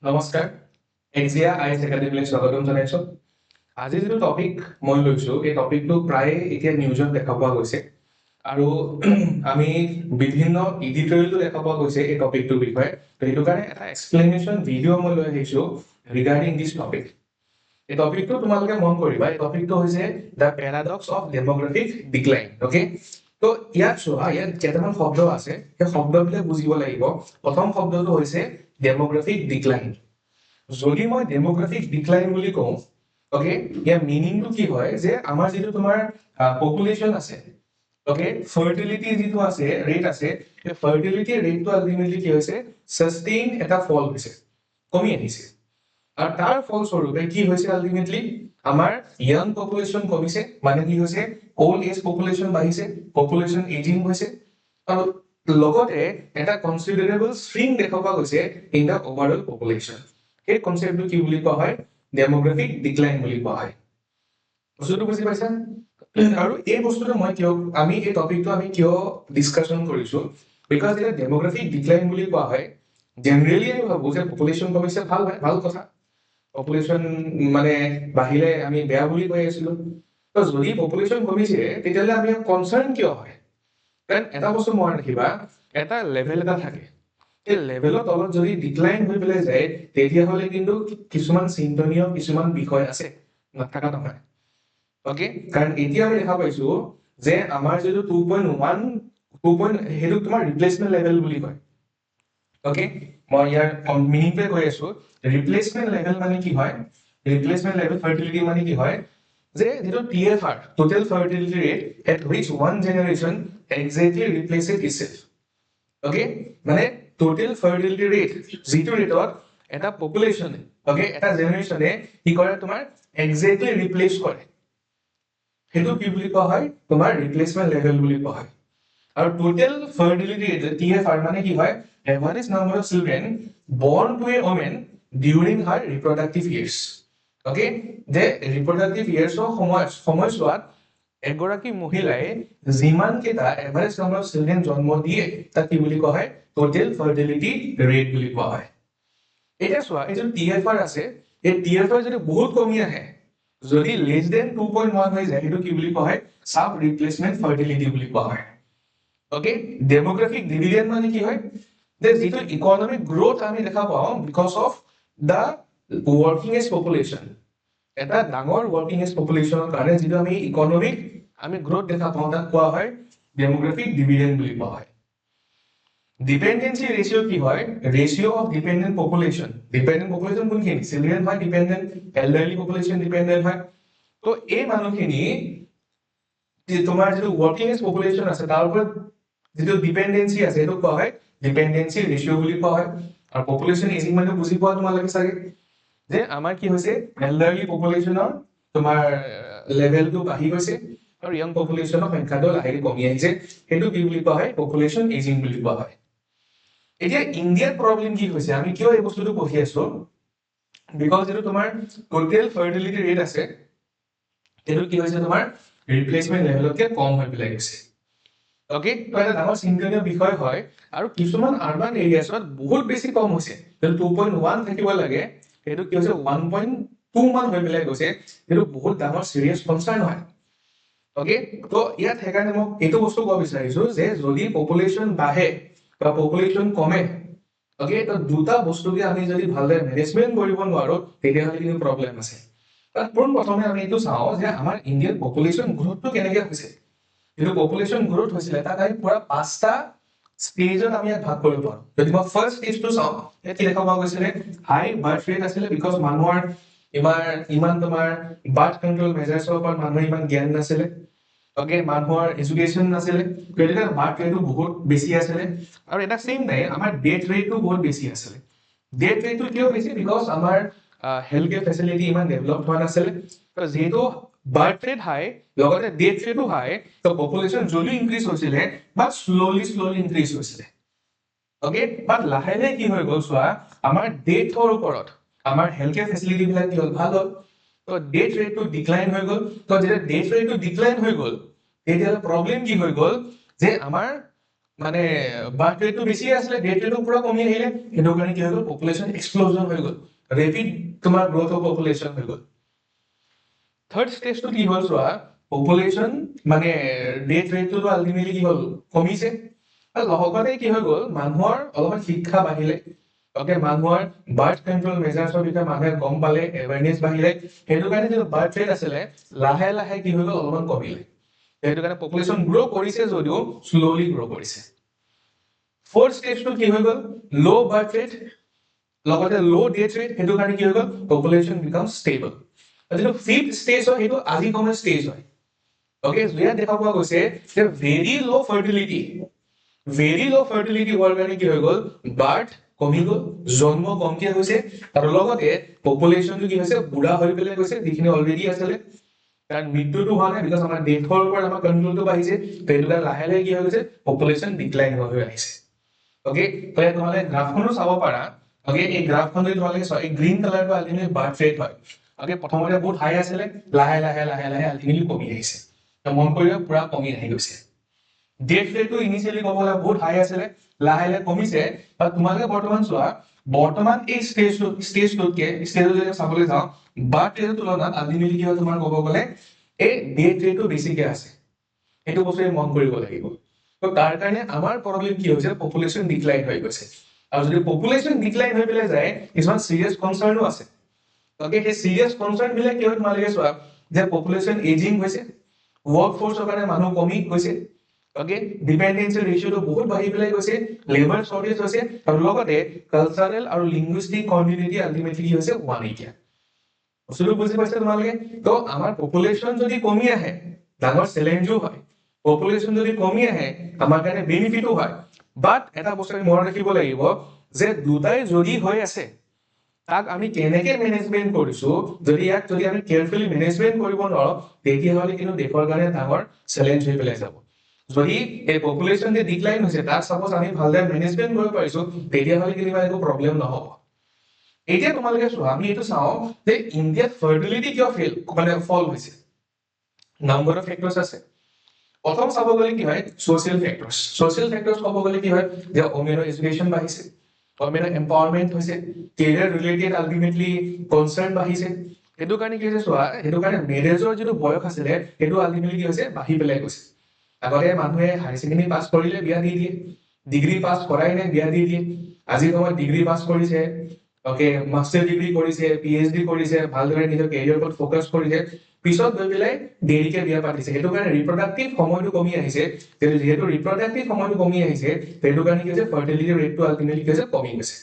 নমস্কাৰ এক্সিয়া আইএছ একাডেমীলৈ স্বাগতম জনাইছো আজি যিটো টপিক মই লৈছো এই টপিকটো প্ৰায় এতিয়া নিউজত দেখা পোৱা গৈছে আৰু আমি বিভিন্ন এডিটৰিয়েলটো দেখা পোৱা গৈছে এই টপিকটোৰ বিষয়ে তো এইটো কাৰণে এটা এক্সপ্লেনেশ্যন ভিডিঅ' মই লৈ আহিছো ৰিগাৰ্ডিং দিছ টপিক এই টপিকটো তোমালোকে মন কৰিবা এই টপিকটো হৈছে the paradox of demographic decline okay তো ইয়াত চোৱা ইয়াত কেইটামান শব্দ আছে সেই শব্দবিলাক বুজিব লাগিব প্ৰথম শব্দটো হৈছে ডেমোগ্ৰাফিক ডিক্লাইন যদি মই ডেমোগ্ৰাফিক ডিক্লাইন বুলি কওঁ ওকে ইয়াৰ মিনিংটো কি হয় যে আমাৰ যিটো তোমাৰ পপুলেশ্যন আছে ওকে ফাৰ্টিলিটি যিটো আছে ৰেট আছে এই ফাৰ্টিলিটি ৰেটটো আলটিমেটলি কি হৈছে সাস্টেইন এটা ফল হৈছে কমি আহিছে আৰু তাৰ ফলস্বৰূপে কি হৈছে আলটিমেটলি আমাৰ ইয়াং পপুলেশ্যন কমিছে মানে কি হৈছে ওল্ড এজ পপুলেশ্যন বাঢ়িছে পপুলেশ্যন এজিং হৈছে আৰু লগতে এটা কনসিডাৰেবল স্ট্ৰিং দেখা পোৱা গৈছে ইন দা ওভাৰঅল পপুলেশ্যন এই কনসেপ্টটো কি বুলি কোৱা হয় ডেমোগ্ৰাফিক ডিক্লাইন বুলি কোৱা হয় বস্তুটো বুজি পাইছা আৰু এই বস্তুটো মই কিয় আমি এই টপিকটো আমি কিয় ডিসকাশন কৰিছো বিকজ এটা ডেমোগ্ৰাফিক ডিক্লাইন বুলি কোৱা হয় জেনাৰেলি আমি ভাবো যে পপুলেশ্যন কমিছে ভাল কথা পপুলেশ্যন মানে বাহিলে আমি বেয়া বুলি কৈ আছিলো তো যদি পপুলেশ্যন কমিছে তেতিয়াহ'লে আমি কনসাৰ্ন কিয় হয় কাৰণ এটা বস্তু মনত ৰাখিবা এটা লেভেল এটা থাকে এই লেভেলৰ তলত যদি ডিক্লাইন হৈ পেলাই যায় তেতিয়াহ'লে কিন্তু কিছুমান চিন্তনীয় কিছুমান বিষয় আছে নাথাকা নহয় ওকে কাৰণ এতিয়া আমি দেখা পাইছো যে আমাৰ যিটো 2.1 সেইটো তোমাৰ ৰিপ্লেচমেন্ট লেভেল বুলি কয় ওকে মই ইয়াৰ মিনিংটোৱে কৈ আছো ৰিপ্লেচমেন্ট লেভেল মানে কি হয় ৰিপ্লেচমেন্ট লেভেল ফাৰ্টিলিটি মানে কি হয় যে যেটো TFR total fertility rate at which one generation exactly replaces itself okay মানে টোটাল ফাৰ্টিলিটি ৰেট যিটো ৰেটত এটা পপুলেশ্যনে ওকে এটা জেনাৰেশনে কি কৰে তোমাৰ এক্স্যাক্টলি ৰিপ্লেস কৰে সেইটো কি বুলি কোৱা হয় তোমাৰ ৰিপ্লেচমেন্ট লেভেল বুলি কোৱা হয় আৰু টোটাল ফাৰ্টিলিটি ৰেট TFR মানে কি হয় average number of children born to a woman during her reproductive years okay যে ৰিপ্ৰডাক্টিভ ইয়াৰ্ছৰ সময়ছোৱাত এগৰাকী মহিলাই যিমান কেইটা এভাৰেজ নাম্বাৰ অফ চিলড্ৰেন জন্ম দিয়ে তাক কি বুলি কোৱা হয় টোটাল ফাৰ্টিলিটি ৰেট বুলি কোৱা হয় এতিয়া চোৱা এই যে TFR আছে এই TFR যদি বহুত কমি আহে যদি লেছ দেন 2.1 হৈ যায় সেইটো কি বুলি কোৱা হয় সাব ৰিপ্লেচমেন্ট ফাৰ্টিলিটি বুলি কোৱা হয় ওকে ডেমোগ্ৰাফিক ডিভিডেন্ড মানে কি হয় যে যিটো ইকোনমিক গ্ৰোথ আমি দেখা পাওঁ because of the working age population এটা ডাঙৰ ৱৰ্কিং এজ পপুলেশ্যনৰ কাৰণে যিটো আমি ইকোনমিক আমি গ্ৰোথ দেখা পাওঁ তাক কোৱা হয় ডেমোগ্ৰাফিক ডিভিডেন্ড বুলি কোৱা হয় ডিপেন্ডেন্সি ৰেশিও কি হয় ৰেশিও অফ ডিপেন্ডেন্ট পপুলেশ্যন কোনখিনি চিলড্ৰেন হয় ডিপেন্ডেন্ট এল্ডাৰলি পপুলেশ্যন ডিপেন্ডেন্ট হয় তো এই মানুহখিনি তোমাৰ যিটো ৱৰ্কিং এজ পপুলেশ্যন আছে তাৰ ওপৰত যিটো ডিপেন্ডেন্সি আছে সেইটো কোৱা হয় ডিপেন্ডেন্সি ৰেশিও বুলি কোৱা হয় আৰু পপুলেশ্যন এজিং মানে বুজি পোৱা তোমালোকে চাগে যে আমাৰ কি হৈছে এল্ডাৰলি পপুলেশ্যনৰ তোমাৰ লেভেলটো বাঢ়ি গৈছে আৰু ইয়াং পপুলেশ্যনৰ সংখ্যাটো লাহেকৈ কমি আহিছে সেইটো কি বুলি কোৱা হয় পপুলেশ্যন এজিং বুলি কোৱা হয় এতিয়া ইণ্ডিয়াত প্ৰব্লেম কি হৈছে আমি কিয় এই বস্তুটো পঢ়ি আছো বিকজ যেটো তোমাৰ টোটাল ফাৰ্টিলিটি ৰেট আছে সেইটো কি হৈছে তোমাৰ ৰিপ্লেচমেন্ট লেভেলতকৈ কম হৈ পেলাই গৈছে ওকে তো এটা ডাঙৰ চিন্তনীয় বিষয় হয় আৰু কিছুমান আৰবান এৰিয়াছত বহুত বেছি কম হৈছে যেটো 2.1 থাকিব লাগে সেইটো কি হৈছে 1.2 মান হৈ পেলাই গৈছে সেইটো বহুত ডাঙৰ সিৰিয়াছ কনসাৰ্ন হয় ওকে তো ইয়াত হেকাৰণে মই এইটো বস্তু ক'ব বিচাৰিছো যে যদি পপুলেশ্যন বাঢ়ে বা পপুলেশ্যন কমে ওকে তো দুটা বস্তুকে আমি যদি ভালদৰে মেনেজমেন্ট কৰিব নোৱাৰো তেতিয়াহ'লে কিন্তু প্ৰব্লেম আছে তাত প্ৰথমে আমি এইটো চাওঁ যে আমাৰ ইণ্ডিয়ান পপুলেশ্যন গ্ৰোথটো কেনেকৈ হৈছে যেটো পপুলেশ্যন গ্ৰোথ হৈছিলে তাক আমি পুৰা 5টা ষ্টেজত আমি ভাগ কৰিব পাৰো যদি মই ফাৰ্ষ্ট ষ্টেজটো চাওঁ ইয়াত কি দেখা পোৱা গৈছিলে হাই বাৰ্থ ৰেট আছিলে বিকজ মানুহৰ ইমান তোমাৰ বাৰ্থ কন্ট্ৰল মেজাৰ্ছৰ ওপৰত মানুহৰ ইমান জ্ঞান নাছিলে ওকে মানুহৰ এডুকেশ্যন নাছিলে গতিকে বাৰ্থ ৰেটটো বহুত বেছি আছিলে আৰু এটা সেম টাইম আমাৰ ডেথ ৰেটটো বহুত বেছি আছিলে ডেথ ৰেটটো কিয় বেছি বিকজ আমাৰ হেল্থ কেয়াৰ ফেচিলিটি ইমান ডেভেলপ হোৱা নাছিলে তো যেহেতু বাৰ্থ ৰেট হাই লগতে ডেথ ৰেটটো হাই তো পপুলেশ্যন জলদি ইনক্ৰিজ হৈছিলে বাট শ্লোলি ইনক্ৰিজ হৈছিলে ওকে বাট লাহে লাহে কি হৈ গ'ল চোৱা আমাৰ ডেথৰ ওপৰত আমাৰ হেল্থ কেয়াৰ ফেচিলিটি বিলাক কি হ'ল ভাল হ'ল তো ডেথ ৰেটটো ডিক্লাইন হৈ গ'ল তো যেতিয়া ডেথ ৰেটটো ডিক্লাইন হৈ গ'ল তেতিয়াহ'লে প্ৰব্লেম কি হৈ গ'ল যে আমাৰ মানে বাৰ্থ ৰেটটো বেছি আছিলে, ডেথ ৰেটটো পুৰা কমি আহিলে, সেইটো কাৰণে কি হৈ গ'ল, পপুলেশ্যন এক্সপ্ল'জন হৈ গ'ল, ৰেপিড তোমাৰ গ্ৰথ অফ পপুলেশ্যন হৈ গ'ল। থাৰ্ড ষ্টেজটো কি হ'ল চোৱা, পপুলেশ্যন মানে ডেথ ৰেটটো আল্টিমেটলি কি হ'ল, কমিছে, আৰু লগতে কি হৈ গ'ল, মানুহৰ অলপমান শিক্ষা বাঢ়িলে, অকে, মানুহৰ বাৰ্থ কণ্ট্ৰল মেজাৰ্ছৰ বিষয়ে মানুহে গম পালে, এৱেৰনেছ বাঢ়িলে, সেইটো কাৰণে যিটো বাৰ্থ ৰেট আছিলে লাহে লাহে কি হৈ গ'ল, অলপমান কমিলে, সেইটো কাৰণে পপুলেশ্যন গ্ৰ' কৰিছে যদিও শ্ল'লি গ্ৰ' কৰিছে। ফ'ৰ্থ ষ্টেজটো কি হৈ গ'ল, ল' বাৰ্থ ৰেট লগতে ল' ডেথ ৰেট, সেইটো কাৰণে কি হৈ গ'ল, পপুলেশ্যন বিকাম ষ্টেবল। যিটো ফিফ্থ ষ্টেজ হয় সেইটো আজি সময়ৰ ষ্টেজ হয়, অকে, ইয়াত দেখা পোৱা গৈছে যে ভেৰি ল' ফাৰ্টিলিটি হোৱাৰ কাৰণে কি হৈ গ'ল, বাৰ্থ কমি গ'ল, জন্ম কমকে হৈছে, আৰু লগতে পপুলেশ্যনটো কি হৈছে, বুঢ়া হৈ পেলাই গৈছে, যিখিনি অলৰেডি আছিলে, কাৰণ মৃত্যুটো হোৱা নাই, বিকজ আমাৰ ডেথৰ ওপৰত আমাৰ কণ্ট্ৰলটো বাঢ়িছে, সেইটো কাৰণে লাহে লাহে কি হৈ গৈছে, পপুলেশ্যন ডিক্লাইন হৈ আহিছে। অকে, তোমালোকে গ্ৰাফখনো চাব পাৰা, অকে, এই গ্ৰাফখন যদি তোমালোকে চোৱা, এই গ্ৰীণ কালাৰটো আল্টিমেটলি বাৰ্থ ৰেট হয়, অকে, প্ৰথমতে বহুত হাই আছিলে, লাহে লাহে লাহে লাহে আল্টিমেটলি কমি আহিছে, মন কৰিবা পুৰা কমি আহি গৈছে। ডেথ ৰেটটো ইনিচিয়েলি ক'ব গ'লে বহুত হাই আছিলে, লাহে লাহে কমিছে, আৰু তোমালোকে বৰ্তমান চোৱা, বৰ্তমান এই ষ্টেজটোতকে যদি চাবলৈ যাওঁ, বাৰ্থ ৰেটৰ তুলনাত আল্টিমেটলি কি হয়, তোমাৰ ক'ব গ'লে এই ডেথ ৰেটটো বেছিকে আছে, সেইটো বস্তু মন কৰিব লাগিব। তো তাৰ কাৰণে আমাৰ প্ৰব্লেম কি হৈছে, পপুলেশ্যন ডিক্লাইন হৈ গৈছে, আৰু যদি পপুলেশ্যন ডিক্লাইন হৈ পেলাই যায়, কিছুমান চিৰিয়াছ কনচাৰ্ণো আছে, অকে, সেই চিৰিয়াছ কনচাৰ্ণ বিলাক কি হয়, তোমালোকে চোৱা, যে পপুলেশ্যন এজিং হৈছে, ৱৰ্ক ফ'ৰ্চৰ কাৰণে মানুহ কমি গৈছে, অকে, ডিপেন্ডেন্সি ৰেচিঅ'টো বহুত বাঢ়ি পেলাই গৈছে, লেবাৰ শৰ্টেজ হৈছে, আৰু লগতে কালচাৰেল আৰু লিংগুইষ্টিক কমিউনিটি আল্টিমেটলি কি হৈছে, হোৱা নাইকিয়া। বস্তুটো বুজি পাইছে তোমালোকে? তো আমাৰ পপুলেশ্যন যদি কমি আহে, ডাঙৰ চেলেঞ্জো হয়, পপুলেশ্যন যদি কমি আহে, আমাৰ কাৰণে বেনিফিটো হয়, বাট এটা বস্তু আমি মনত ৰাখিব লাগিব, যে দুটাই যদি হৈ আছে, তাক আমি কেনেকে মেনেজমেণ্ট কৰিছো, যদি আমি কেয়াৰফুলি মেনেজমেণ্ট কৰিব নোৱাৰো, তেতিয়াহ'লে কিন্তু দেশৰ কাৰণে ডাঙৰ চেলেঞ্জ হৈ পেলাই যাব। যদি এই পপুলেশ্যন যে ডিক্লাইন হৈছে, তাক সাপোজ আমি ভালদৰে মেনেজমেণ্ট কৰিব পাৰিছো, তেতিয়াহ'লে কিন্তু একো প্ৰব্লেম নহ'ব। এতিয়া তোমালোকে চোৱা, আমি এইটো চাওঁ যে ইণ্ডিয়াত ফাৰ্টিলিটি কিয় ফল হৈছে, নাম্বাৰ অফ ফেক্টৰ্ছ আছে। প্ৰথম চাব গ'লে কি হয়, ছ'চিয়েল ফেক্টৰ্ছ ক'ব গ'লে কি হয়, যে ওমেনৰ এডুকেশ্যন বাঢ়িছে, ওমেনৰ এম্পাৱাৰমেণ্ট হৈছে, কেৰিয়াৰ ৰিলেটেড আল্টিমেটলি কনচাৰ্ণ বাঢ়িছে, সেইটো কাৰণে কি হৈছে চোৱা, সেইটো কাৰণে মেৰেজৰ যিটো বয়স আছিলে, সেইটো আল্টিমেটলি কি হৈছে, বাঢ়ি পেলাই গৈছে। আগতে মানুহে হায়াৰ ছেকেণ্ডেৰী পাছ কৰিলে বিয়া দি দিয়ে, ডিগ্ৰী পাছ কৰাই নাই বিয়া দি দিয়ে, আজিৰ সময়ত ডিগ্ৰী পাছ কৰিছে, অকে, মাষ্টাৰ ডিগ্ৰী কৰিছে, PhD কৰিছে, ভালদৰে নিজৰ কেৰিয়াৰৰ ওপৰত ফ'কাছ কৰিছে, পিছত গৈ পেলাই দেৰিকে বিয়া পাতিছে, সেইটো কাৰণে ৰিপ্ৰডাক্টিভ সময়টো কমি আহিছে, যিহেতু ৰিপ্ৰডাক্টিভ সময়টো কমি আহিছে, সেইটো কাৰণে কি হৈছে, ফাৰ্টিলিটি ৰেটটো আল্টিমেটলি কি হৈছে, কমি গৈছে।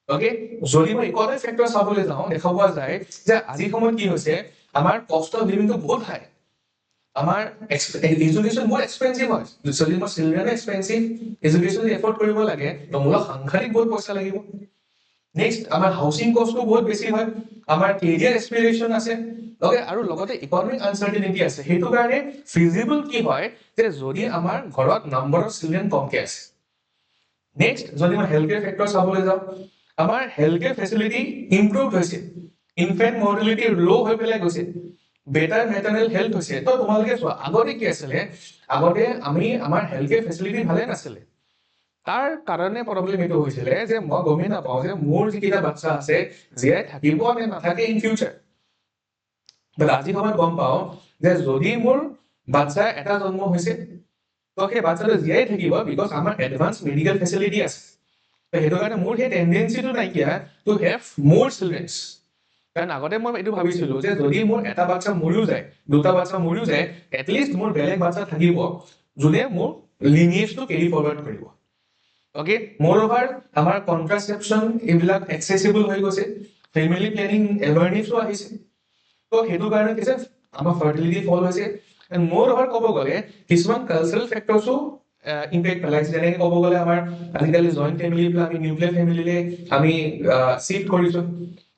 অকে, যদি মই ইকনমিক ফেক্টৰ চাবলৈ যাওঁ, দেখা পোৱা যায় যে আজিৰ সময়ত কি হৈছে, আমাৰ কষ্ট অফ লিভিংটো বহুত হাই, আমাৰ এডুকেশ্যন বহুত এক্সপেঞ্চিভ হয়, যদি মই চিলড্ৰেনে এক্সপেঞ্চিভ এডুকেশ্যন এফৰ্ড কৰিব লাগে, তো মোলৈ সাংঘাতিক বহুত পইচা লাগিব। নেক্সট, আমাৰ হাউচিং কষ্টটো বহুত বেছি হয়, আমাৰ কেৰিয়াৰ এস্পিৰেশ্যন আছে, অকে, আৰু লগতে ইকনমিক আনচাৰ্টেনিটি আছে, সেইটো কাৰণে ফিজিবল কি হয়, যে যদি আমাৰ ঘৰত নাম্বাৰ অফ চিলড্ৰেন কমকে আছে। নেক্সট, যদি মই হেল্থ কেয়াৰ ফেক্টৰ চাবলৈ যাওঁ, আমাৰ হেল্থ কেয়াৰ ফেচিলিটি ইম্প্ৰুভ হৈছে, ইনফেণ্ট মৰ্টেলিটি ল' হৈ পেলাই গৈছে, বেটাৰ মেটাৰনেল হেল্থ হৈছে। তো তোমালোকে চোৱা, আগতে কি আছিলে, আগতে আমাৰ হেল্থ কেয়াৰ ফেচিলিটি ভালে নাছিলে, তাৰ কাৰণে প্ৰব্লেম এইটো হৈছিলে যে মই গমেই নাপাওঁ যে মোৰ যিকেইটা বাচ্চা আছে জীয়াই থাকিব নে নাথাকে ইন ফিউচাৰ, বাট আজি সময়ত গম পাওঁ যে যদি মোৰ বাচ্চা এটা জন্ম হৈছে, তো সেই বাচ্চাটো জীয়াই থাকিব, বিকজ আমাৰ এডভান্স মেডিকেল ফেচিলিটি আছে। তো সেইটো কাৰণে মোৰ সেই টেণ্ডেঞ্চিটো নাইকিয়া টু হেভ মোৰ চিলড্ৰেনছ, কাৰণ আগতে মই এইটো ভাবিছিলো যে যদি মোৰ এটা বাচ্চা মৰিও যায়, দুটা বাচ্চা মৰিও যায়, এটলিষ্ট মোৰ বেলেগ বাচ্চা থাকিব যোনে মোৰ লিনিয়েজটো কেৰি ফৰৱাৰ্ড কৰিব। অকে, মোৰ অভাৰ আমাৰ কন্ট্ৰাচেপশ্যন এইবিলাক এক্সেচিবল হৈ গৈছে, ফেমিলি প্লেনিং এৱাৰনেছো আহিছে, তো সেইটো কাৰণে কি হৈছে, আমাৰ ফাৰ্টিলিটি ফল হৈছে। এণ্ড মোৰ অভাৰ ক'ব গ'লে কিছুমান কালচাৰেল ফেক্টৰ্ছো ইম্পেক্ট পেলাইছে, যেনেকৈ ক'ব গ'লে আমাৰ আজিকালি জইণ্ট ফেমিলিৰ পৰা আমি নিউক্লিয়াৰ ফেমিলিলৈ আমি শিফ্ট কৰিছোঁ,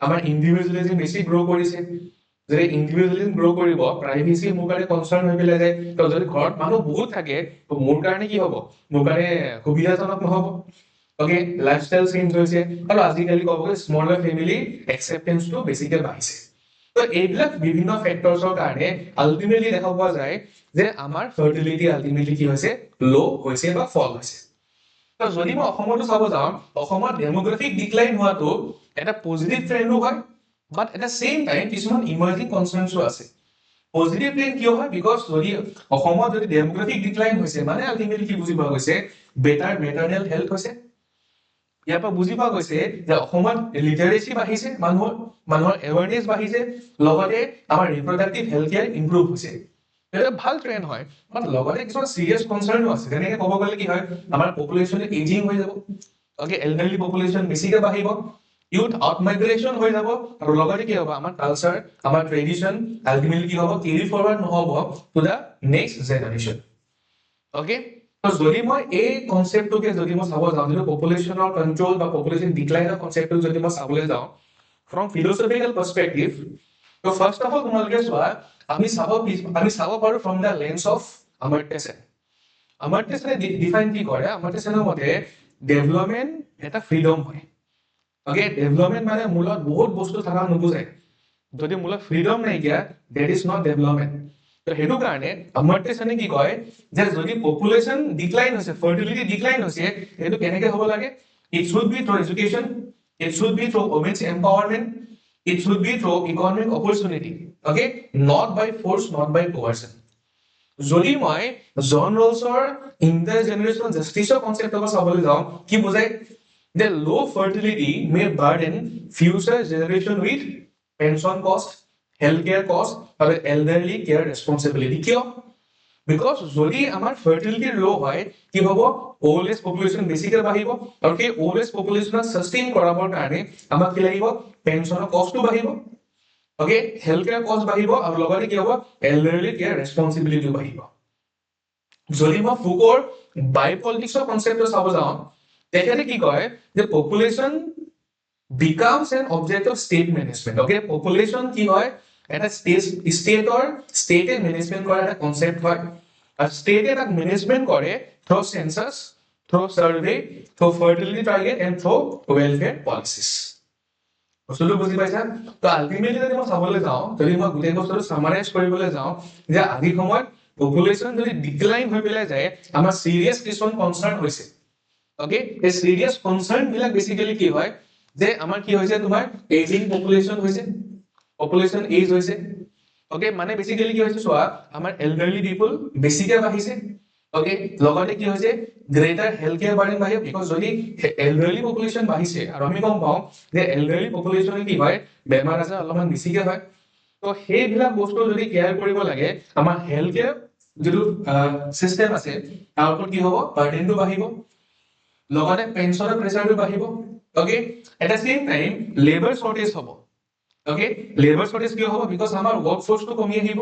আমাৰ ইণ্ডিভিজুৱেলিজিম বেছি গ্ৰ' কৰিছে, যদি ইণ্ডিভিজুৱেলিজিম গ্ৰ' কৰিব, প্ৰাইভেচি মোৰ কাৰণে কনচাৰ্ণ হৈ পেলাই যায়, তো যদি ঘৰত মানুহ বহুত থাকে, তো মোৰ কাৰণে কি হ'ব, মোৰ কাৰণে সুবিধাজনক নহ'ব। অকে, লাইফষ্টাইল চেঞ্জ হৈছে, আৰু আজিকালি ক'ব গ'লে স্মলাৰ ফেমিলি একচেপ্টেঞ্চটো বেছিকৈ বাঢ়িছে। তো এইবিলাক বিভিন্ন ফেক্টৰছৰ কাৰণে আলটিমেটলি দেখা পোৱা যায় যে আমাৰ ফাৰ্টিলিটি আলটিমেটলি কি হৈছে লো হৈছে বা ফল হৈছে তো যদি মই অসমতো চাব যাওঁ অসমত ডেমোগ্ৰাফিক ডিক্লাইন হোৱাটো এটা পজিটিভ ট্ৰেণ্ডো হয় but at the same time কিছুমান ইমাৰ্জিং কনচাৰ্নছো আছে পজিটিভ ট্ৰেণ্ড কিয় হয় বিকজ যদি অসমত যদি ডেমোগ্ৰাফিক ডিক্লাইন হৈছে মানে আলটিমেটলি কি বুজি পোৱা গৈছে বেটাৰ মেটাৰনেল হেল্থ হৈছে ইয়াৰ পৰা বুজি পোৱা গৈছে যে অসমত লিটাৰেচি বাঢ়িছে মানুহৰ এৱাৰনেছ বাঢ়িছে লগতে আমাৰ ৰিপ্ৰডাক্টিভ হেল্থ কেয়াৰ ইমপ্ৰুভ হৈছে এটা ভাল ট্ৰেণ্ড হয় বাট লগতে কিছুমান চিৰিয়াছ কনচাৰ্নো আছে যেনেকৈ ক'ব গ'লে কি হয় আমাৰ পপুলেশ্যন এজিং হৈ যাব অকে এল্ডাৰলি পপুলেশ্যন বেছিকৈ বাঢ়িব ইউথ আউট মাইগ্ৰেশ্যন হৈ যাব আৰু লগতে কি হ'ব আমাৰ কালচাৰ আমাৰ ট্ৰেডিশ্যন আলটিমেটলি কি হ'ব কেৰি ফৰৱাৰ্ড নহ'ব to the next generation okay তো যদি মই এই কনসেপ্টটোকে যদি মই চাব যাওঁ যদি পপুলেশ্যনৰ কন্ট্ৰোল বা পপুলেশ্যন ডিক্লাইনৰ কনসেপ্টটো যদি মই চাবলৈ যাওঁ ফ্ৰম ফিলচফিকেল পাৰ্সপেক্টিভ তো ফাৰ্স্ট অফ অল তোমালোকে চোৱা আমি চাব পাৰো from the lens of Amartya Sen Amartya সেনে ডিফাইন কি কৰে অমৰ্ত্য সেনৰ মতে ডেভেলপমেন্ট এটা ফ্ৰীডম হয় অকে ডেভেলপমেন্ট মানে মূলত বহুত বস্তু থকা নুবুজায় যদি মূলত ফ্ৰীডম নাইকিয়া দ্যাট ইজ নট ডেভেলপমেন্ট তো সেইটো কাৰণে অমৰ্ত্য সেনে কি কয় যে যদি পপুলেশ্যন ডিক্লাইন হৈছে ফাৰ্টিলিটি ডিক্লাইন হৈছে সেইটো কেনেকৈ হ'ব লাগে it should be through education it should be through women's empowerment it should be through economic opportunity okay not by force not by coercion যদি মই জন ৰলছৰ ইন্টাৰজেনাৰেশনাল জাস্টিসৰ কনসেপ্ট অফ চাবলৈ যাওঁ কি বুজায় যে লো fertility May burden future generation with pension কষ্ট health care কষ্ট আৰু এল্ডাৰলি কেয়াৰ ৰেসপন্সিবিলিটি কিয় বিকজ যদি আমাৰ ফাৰ্টিলিটি লো হয় কি হ'ব ওল্ড এজ পপুলেশ্যন বেছিকৈ বাঢ়িব আৰু সেই ওল্ড এজ পপুলেশ্যনক সাস্টেইন কৰাবৰ কাৰণে আমাক কি লাগিব পেনশনৰ কষ্টটো বাঢ়িব ওকে হেল্থ কেয়াৰ কষ্ট বাঢ়িব আৰু লগতে কি হ'ব এল্ডাৰলি কেয়াৰ ৰেসপন্সিবিলিটি বাঢ়িব যদি মই ফুকৰ বায়োপলিটিক্সৰ কনসেপ্টটো চাব যাওঁ তেখেতে কি কয় যে population becomes an object of state management okay population কি হয় এটা স্টেটে মেনেজমেন্ট কৰা এটা কনসেপ্ট হয় আৰ স্টেটে এটা মেনেজমেন্ট কৰে through census through survey through fertility target and through welfare policies বস্তুটো বুজি পাইছা তো আলটিমেটলি যদি মই চাবলৈ যাওঁ যদি মই গোটেই বস্তুটো সামাৰাইজ কৰিবলৈ যাওঁ যে আজি সময়ত পপুলেশ্যন যদি ডিক্লাইন হৈ পেলাই যায় আমাৰ সিৰিয়াছ কিছুমান কনসাৰ্ন হৈছে ওকে এই সিৰিয়াছ কনসাৰ্ন বিলাক বেসিক্যালি কি হয় যে আমাৰ কি হৈছে তোমাৰ এজিং পপুলেশ্যন হৈছে পপুলেশ্যন এজ হৈছে ওকে মানে বেসিক্যালি কি হৈছে চোৱা আমাৰ এল্ডাৰলি পিপল বেছিকৈ বাঢ়িছে ওকে লগতে কি হৈছে গ্ৰেটাৰ হেল্থ কেয়াৰ বাৰ্ডেন বাঢ়িব বিকজ যদি এল্ডাৰলি পপুলেশ্যন বাঢ়িছে আৰু আমি গম পাওঁ যে এল্ডাৰলি পপুলেশ্যন কি হয় বেমাৰ আজাৰ অলপমান বেছিকৈ হয় তো সেইবিলাক বস্তু যদি কেয়াৰ কৰিব লাগে আমাৰ হেল্থ কেয়াৰ যিটো সিস্টেম আছে তাৰ ওপৰত কি হ'ব বাৰ্ডেনটো বাঢ়িব লগতে পেনশনৰ প্ৰেছাৰটো বাঢ়িব okay at the same time labour shortage হ'ব ওকে লেবাৰ শৰ্টেজ কিয় হ'ব বিকজ আমাৰ ওয়াৰ্ক ফোৰ্সটো কমি আহিব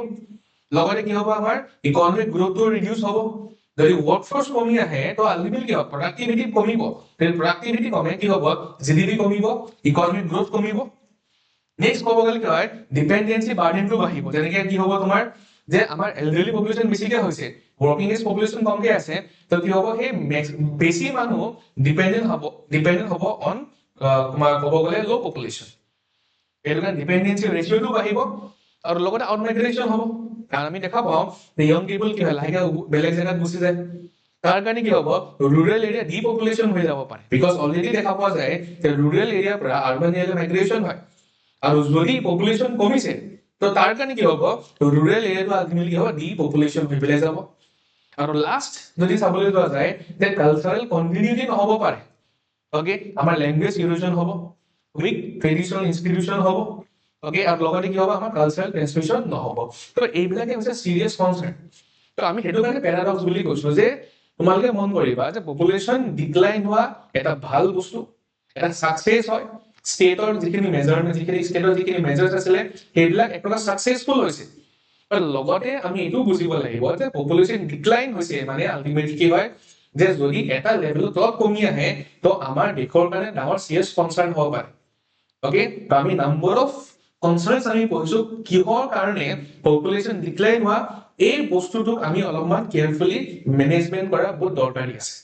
লগতে কি হ'ব আমাৰ ইকোনমিক গ্ৰোথটো ৰিডিউস হ'ব যদি ওয়াৰ্ক ফোৰ্স কমি আহে তো আলটিমেটলি কি হ'ব প্ৰডাক্টিভিটি কমিব যদি প্ৰডাক্টিভিটি কমে কি হ'ব জিডিপি কমিব ইকোনমিক গ্ৰোথ কমিব নেক্সট ক'ব গ'লে কি হয় ডিপেন্ডেন্সি বাৰ্ডেনটো বাঢ়িব যেনেকৈ কি হ'ব তোমাৰ যে আমাৰ এল্ডাৰলি পপুলেশ্যন বেছিকৈ হৈছে working age population কমকৈ আছে তো কি হ'ব সেই বেছি মানুহ ডিপেন্ডেন্ট হ'ব অন তোমাৰ ক'ব গ'লে লো পপুলেশ্যন এইটো কাৰণে ডিপেন্ডেন্সি ৰেচিঅ'টো বাঢ়িব আৰু লগতে আউট মাইগ্ৰেশ্যন হ'ব কাৰণ আমি দেখা পাওঁ যে ইয়ং পিপল কি হয় লাহেকৈ বেলেগ জেগাত গুচি যায় তাৰ কাৰণে কি হ'ব ৰুৰেল এৰিয়া ডিপপুলেশ্যন হৈ যাব পাৰে বিকজ অলৰেডি দেখা পোৱা যায় যে ৰুৰেল এৰিয়াৰ পৰা আৰ্বান এৰিয়ালৈ মাইগ্ৰেশ্যন হয় আৰু যদি পপুলেশ্যন কমিছে তো তাৰ কাৰণে কি হ'ব ৰুৰেল এৰিয়াটো আলটিমেটলি কি হ'ব ডিপপুলেশ্যন হৈ পেলাই যাব আৰু লাষ্ট যদি চাবলৈ যোৱা যায় যে কালচাৰেল কন্টিনিউটি নহ'ব পাৰে ওকে আমাৰ ল্যাঙ্গুৱেজ ইৰোজন হ'ব উইক ট্ৰেডিশনাল ইনষ্টিটিউশন হ'ব ওকে আৰু লগতে কি হ'ব আমাৰ কালচাৰেল ট্ৰান্সমিশন নহ'ব তো এইবিলাকে হৈছে সিৰিয়াছ কনসাৰ্ন তো আমি সেইটো কাৰণে প্যাৰাডক্স বুলি কৈছো যে তোমালোকে মন কৰিবা যে পপুলেশ্যন ডিক্লাইন হোৱা এটা ভাল বস্তু এটা সাকসেস হয় ষ্টেটৰ যিখিনি মেজাৰ্ছ আছিলে সেইবিলাক একটা সাকসেসফুল হৈছে আৰু লগতে আমি এইটো বুজিব লাগিব যে পপুলেশ্যন ডিক্লাইন হৈছে মানে আলটিমেটলি কি হয় যে যদি এটা লেভেল তলত কমি আহে তো আমাৰ দেশৰ কাৰণে ডাঙৰ সিৰিয়াছ কনসাৰ্ন হ'ব পাৰে ওকে তো আমি নাম্বাৰ অফ কনসাৰ্নস আমি পঢ়িছো কিহৰ কাৰণে পপুলেশ্যন ডিক্লাইন হোৱা এই বস্তুটোক আমি অলপমান কেয়াৰফুলি মেনেজমেন্ট কৰা বহুত দৰকাৰী আছে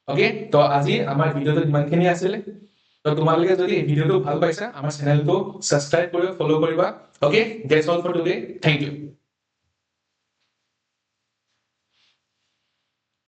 ওকে তো আজি আমাৰ ভিডিঅ'টো ইমানখিনি আছিলে তো তোমালোকে যদি এই ভিডিঅ'টো ভাল পাইছা আমাৰ চেনেলটো ছাবস্ক্ৰাইব কৰি ফ'ল' কৰিবা okay that's all for today thank U